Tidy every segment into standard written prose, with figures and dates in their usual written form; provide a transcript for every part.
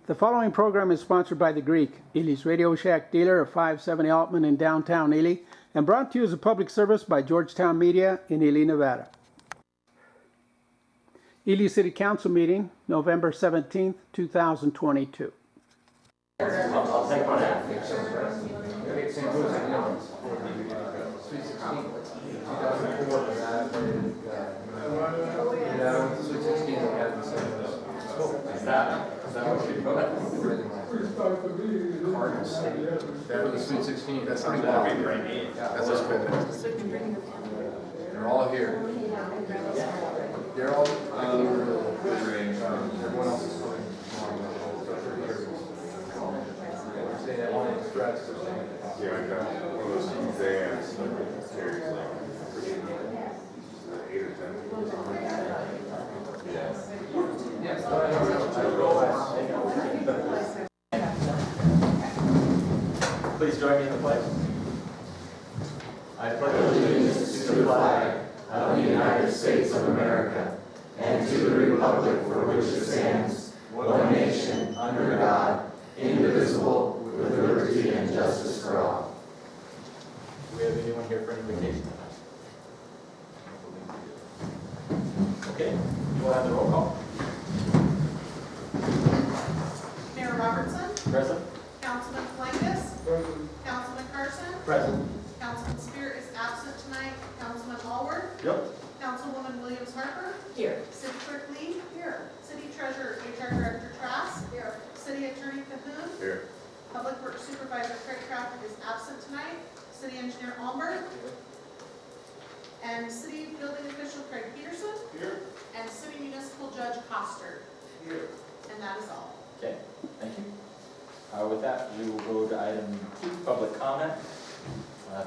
The following program is sponsored by The Greek, Ely's Radio Shack dealer of 570 Altman in downtown Ely, and brought to you as a public service by Georgetown Media in Ely, Nevada. Ely City Council meeting, November 17th, 2022. I'll take one out. Is that what you put? Cardinals. That was the Sweet 16. That's pretty long. That's just fantastic. They're all here. They're all everyone else is coming. Yeah, I got one of those exams carries like 8 or 10. Please join me in the pledge. I pledge allegiance to the flag of the United States of America and to the republic for which it stands, one nation, under God, indivisible, with liberty and justice for all. Do we have anyone here for any vacation tonight? Okay, we'll have the roll call. Mayor Robertson, Present. Councilman Blankus, Present. Councilman Carson, Present. Councilman Spear is absent tonight, Councilman Allward, Yep. Councilwoman Williams Harper, Here. City Clerk Lee, here, City Treasurer HR Director Trask, here, City Attorney Cahoon, Here. Public Works Supervisor Craig Crawford is absent tonight, City Engineer Almer, and City Building Official Craig Peterson, Here. and City Municipal Judge Coster, Here. and that is all. Okay, thank you. With that, we will go to item 2, public comment.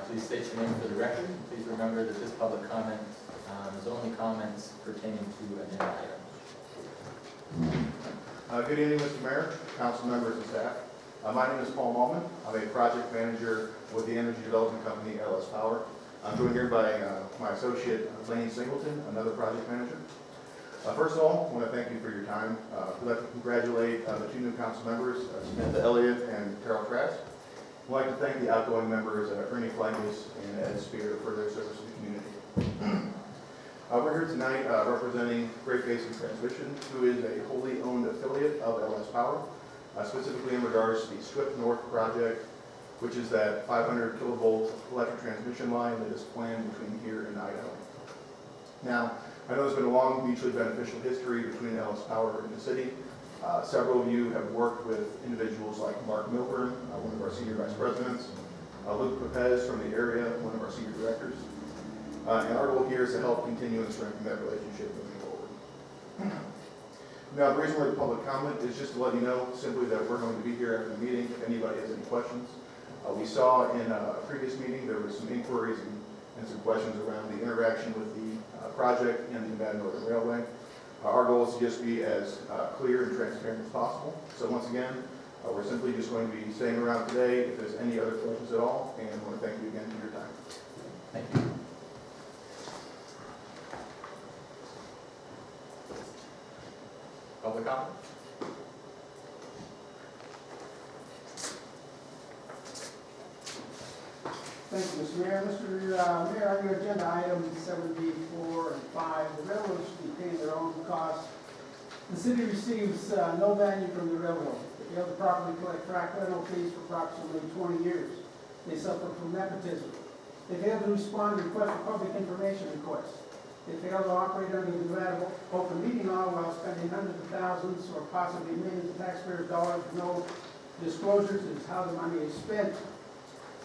Please state your name for the record. Please remember that this public comment is only comments pertaining to agenda items. Good evening, Mr. Mayor, council members, and staff. My name is Paul Mallman. I'm a project manager with the energy development company LS Power. I'm joined here by my associate Lane Singleton, another project manager. First of all, I want to thank you for your time. I'd like to congratulate the 2 new council members, Samantha Elliott and Carol Trask. I'd like to thank the outgoing members, Ernie Flangus and Ed Spear, for their service to the community. We're here tonight representing Great Basin Transmission, who is a wholly owned affiliate of LS Power, specifically in regards to the Swift North project, which is that 500 kilovolt electric transmission line that is planned between here and Idaho. Now, I know there's been a long mutually beneficial history between LS Power and the city. Several of you have worked with individuals like Mark Milburn, one of our senior vice presidents, Luke Pepez from the area, one of our senior directors. And our goal here is to help continue and strengthen that relationship moving forward. Now, the reason we're the public comment is just to let you know simply that we're going to be here after the meeting if anybody has any questions. We saw in a previous meeting there were some inquiries and some questions around the interaction with the project and the Nevada Northern Railway. Our goal is to just be as clear and transparent as possible. So once again, we're simply just going to be staying around today if there's any other questions at all, and I want to thank you again for your time. Thank you. Public comment? Thank you, Mr. Mayor. Mr. Mayor, on your agenda items 7B, 4, and 5, the railroads should be paying their own costs. The city receives no value from the railroad. They fail to properly collect track rental fees for approximately 20 years. They suffer from nepotism. They fail to respond to requests for public information requests. They fail to operate under the Nevada open meeting law while spending hundreds of thousands or possibly millions of taxpayers' dollars with no disclosures as to how the money is spent.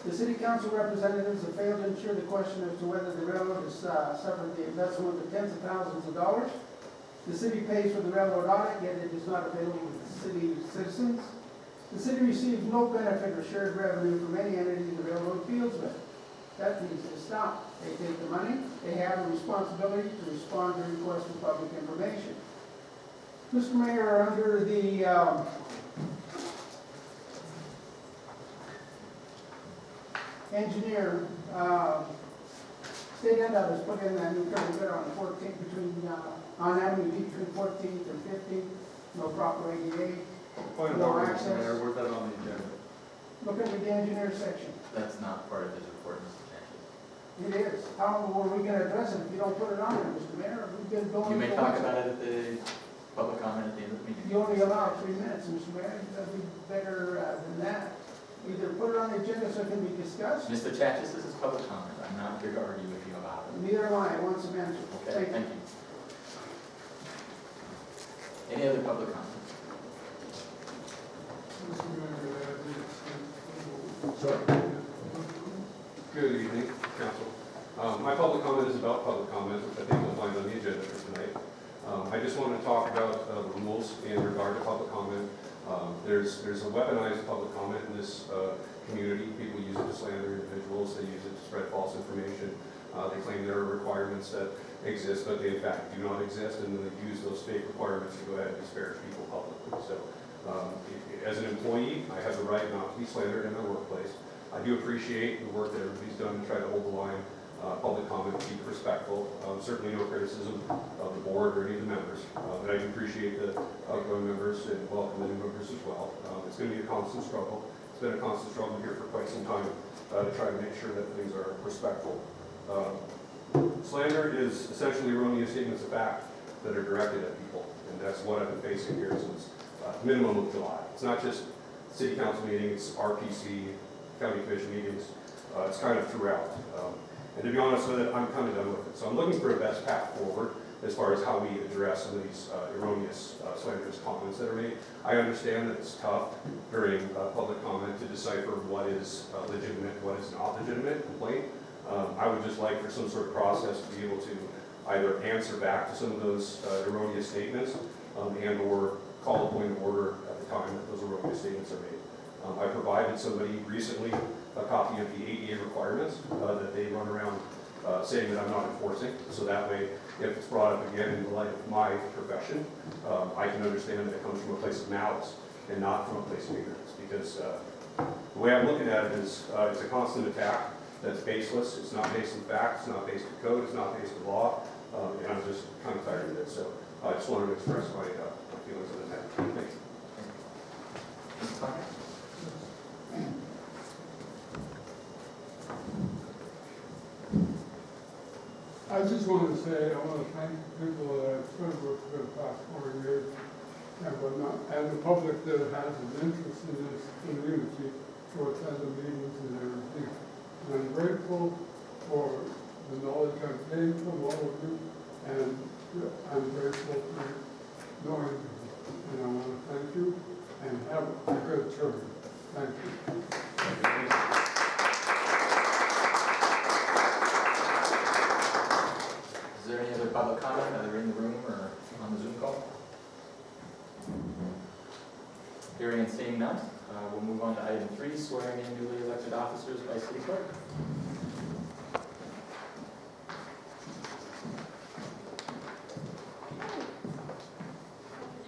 The city council representatives have failed to ensure the question as to whether the railroad has suffered the investment of tens of thousands of dollars. The city pays for the railroad audit, yet it is not available to the city citizens. The city receives no benefit or shared revenue from any entity the railroad deals with. That needs to stop. They take the money. They have a responsibility to respond to requests for public information. Mr. Mayor, under the engineer, State NDOT has put in that new curve there on 14th on Avenue D between 14th and 15th, no proper ADA. Point of No order, access. Mr. Mayor, where's that on the agenda? Look at the engineer section. That's not part of his report, Mr. Sanchez. It is. How are we gonna address it if you don't put it on there, Mr. Mayor? We've been going. You may for talk weeks. about it at the public comment at the end of the meeting. You only allow 3 minutes, Mr. Mayor. That'd be better than that. Either put it on the agenda so it can be discussed. Mr. Chachis, this is public comment. I'm not here to argue with you about it. Neither am I. I want some answers. Okay, thank you. Any other public comment? Good evening, council. My public comment is about public comment, which I think you'll find on the agenda for tonight. I just want to talk about the rules in regard to public comment. There's a weaponized public comment in this community. People use it to slander individuals. They use it to spread false information. They claim there are requirements that exist, but they in fact do not exist, and then they use those fake requirements to go ahead and disparage people publicly. So, as an employee, I have the right not to be slandered in my workplace. I do appreciate the work that everybody's done to try to hold the line, public comment, keep it respectful. Certainly no criticism of the board or any of the members, but I do appreciate the outgoing members and welcome the new members as well. It's going to be a constant struggle. It's been a constant struggle here for quite some time to try to make sure that things are respectful. Slander is essentially erroneous statements of fact that are directed at people, and that's what I've been facing here since minimum of July. It's not just city council meetings, RPC, county commission meetings, it's kind of throughout. And to be honest with it, I'm kind of done with it. So I'm looking for a best path forward as far as how we address some of these erroneous slanderous comments that are made. I understand that it's tough during public comment to decipher what is legitimate, what is not legitimate complaint. I would just like for some sort of process to be able to either answer back to some of those erroneous statements and or call a point of order at the time that those erroneous statements are made. I provided somebody recently a copy of the ADA requirements that they run around saying that I'm not enforcing. So that way, if it's brought up again in the light of my profession, I can understand that it comes from a place of malice and not from a place of ignorance. Because the way I'm looking at it is it's a constant attack that's baseless. It's not based in fact, it's not based in code, it's not based in law, and I'm just kind of tired of it. So I just wanted to express my feelings on that. Thank you. Mr. Tucker? I just want to say, I want to thank the people that I've served with for the past 4 years and whatnot, and the public that has an interest in this community to attend the meetings and everything. And I'm grateful for the knowledge I've gained from all of you, and I'm grateful for knowing you. And I want to thank you and have a good term. Thank you. Is there any other public comment, either in the room or on the Zoom call? Hearing and seeing none, we'll move on to item 3, swearing in newly elected officers by city clerk.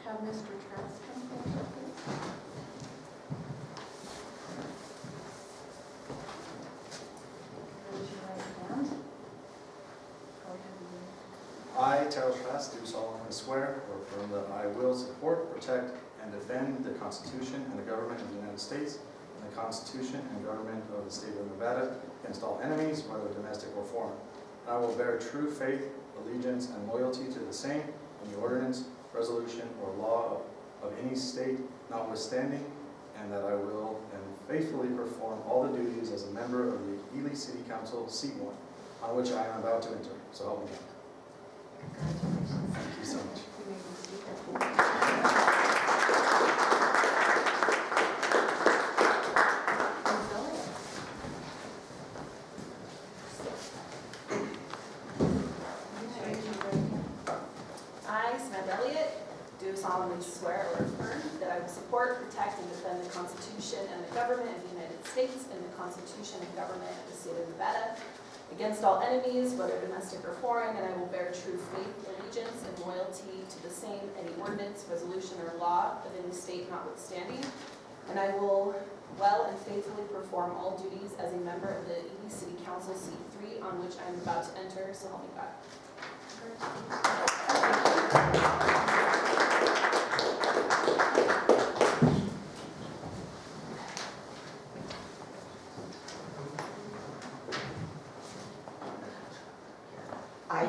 Have Mr. Trask come forward, please. Raise your right hand. Go ahead and I, Terrell Trask, do solemnly swear or affirm that I will support, protect, and defend the Constitution and the government of the United States and the Constitution and government of the state of Nevada against all enemies, whether domestic or foreign. And I will bear true faith, allegiance, and loyalty to the same and the ordinance, resolution, or law of any state notwithstanding, and that I will and faithfully perform all the duties as a member of the Ely City Council, seat 1, on which I am about to enter. So help me God. congratulations. Thank you so much. You may be seated. Ms. Elliott. Raise your right hand. I, Samantha Elliott, do solemnly swear or affirm that I will support, protect, and defend the Constitution and the government of the United States and the Constitution and government of the state of Nevada against all enemies, whether domestic or foreign, and I will bear true faith, allegiance, and loyalty to the same, any ordinance, resolution, or law of any state notwithstanding, and I will well and faithfully perform all duties as a member of the Ely City Council, seat 3, on which I am about to enter, so help me God.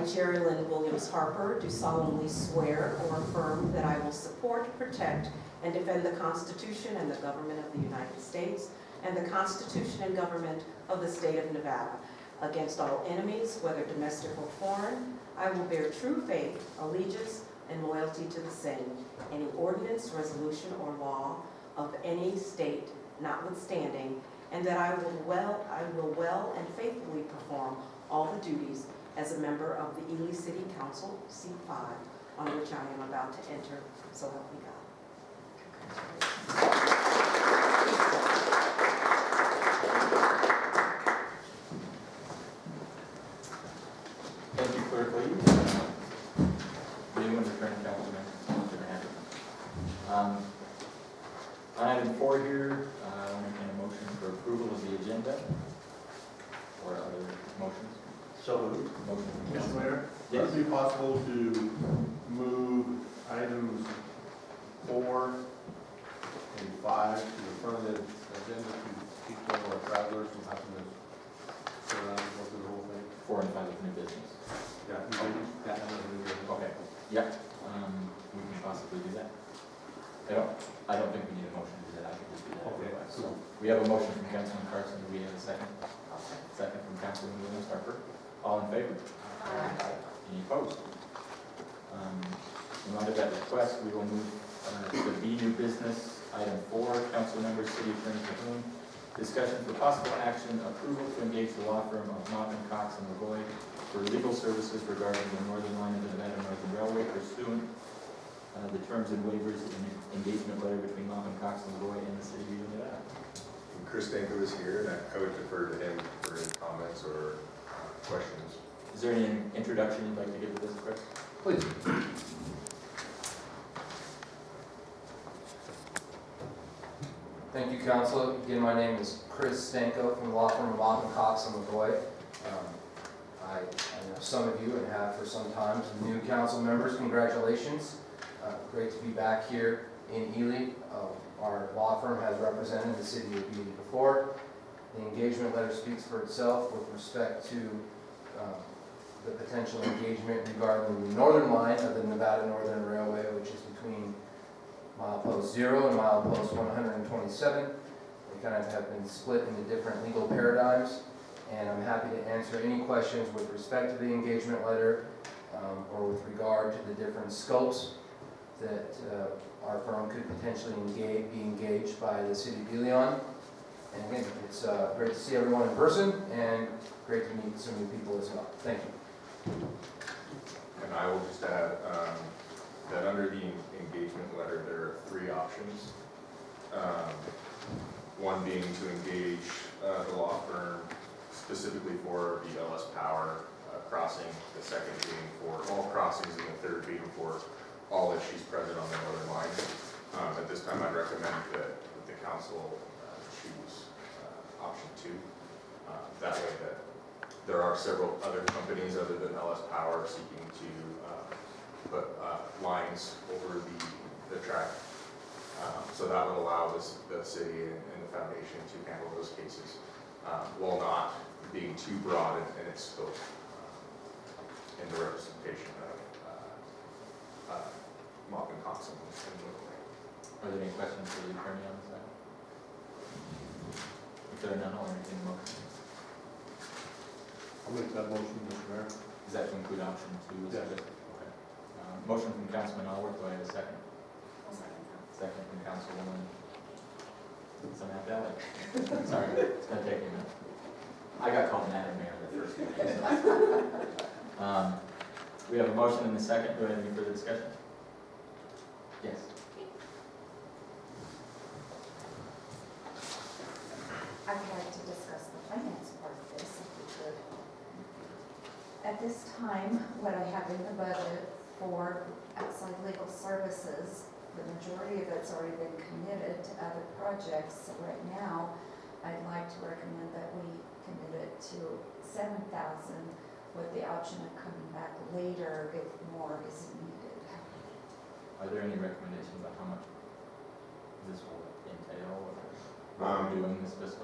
Jerry Lynn Williams Harper, do solemnly swear or affirm that I will support, protect, and defend the Constitution and the government of the United States and the Constitution and government of the state of Nevada against all enemies, whether domestic or foreign. I will bear true faith, allegiance, and loyalty to the same, any ordinance, resolution, or law of any state notwithstanding, and that I will well and faithfully perform all the duties as a member of the Ely City Council, seat 5, on which I am about to enter, so help me God. Thank you, Clerk Lee. New and returning council members. On item 4 here, I'll entertain a motion for approval of the agenda or other motions. So moved. Motion from Mr. Councilman. Mayor, Yes. would it be possible to move items 4 and 5 to the front of the agenda to keep some of our travelers from having to sit around and go through the whole thing? 4 and 5 of new business. Yeah, Okay. Yep. We can possibly do that. I don't think we need a motion to do that. I can just do that. Okay. So we have a motion from Councilman Carson. Do we have a second? Second from Councilman Williams Harper. All in favor? Aye. Any opposed? In light of that request, we will move to the B new business. Item 4, council members, city attorney Cahoon. Discussion for possible action, approval to engage the law firm of Mott and Cox and McGoy for legal services regarding the northern line of the Nevada Northern Railway pursuant the terms and waivers in engagement letter between Mott and Cox and McGoy and the city of Nevada. And Chris Danko is here, and I would defer to him for any comments or questions. Is there any introduction you'd like to give to this, Chris? Please. Thank you, Council. Again, my name is Chris Stanko from the law firm of Mott & Cox and McGoy. I know some of you and have for some time. Some new council members, congratulations. Great to be back here in Ely. Our law firm has represented the city of Ely before. The engagement letter speaks for itself with respect to the potential engagement regarding the northern line of the Nevada Northern Railway, which is between milepost 0 and milepost 127. They kind of have been split into different legal paradigms, and I'm happy to answer any questions with respect to the engagement letter or with regard to the different scopes that our firm could potentially be engaged by the city of Ely on. And again, it's great to see everyone in person and great to meet some new people as well. Thank you. And I will just add that under the engagement letter, there are 3 options. One being to engage the law firm specifically for the LS Power crossing, the second being for all crossings, and the third being for all issues present on the northern line. At this time, I'd recommend that the council choose option 2. That way that there are several other companies other than LS Power seeking to put lines over the track. So that would allow the city and the foundation to handle those cases while not being too broad in its scope in the representation of Mott and Cox and McGoy. Are there any questions for the attorney on this item? If there are none, I'll entertain a motion. I'll make that motion, Mr. Mayor. Does that include option 2? Yes. Okay. Motion from Councilman Allworth. Do I have a second? Second from Councilwoman Samantha Valley. Sorry, it's going to take me a minute. I got called Madam Mayor the first time. We have a motion and a second. Do we have any further discussion? Yes. I'd like to discuss the finance part of this, if we could. At this time, what I have in the budget for outside legal services, the majority of it's already been committed to other projects. So right now, I'd like to recommend that we commit it to $7,000 with the option of coming back later if more is needed. Are there any recommendations about how much this will entail or what we're doing this fiscal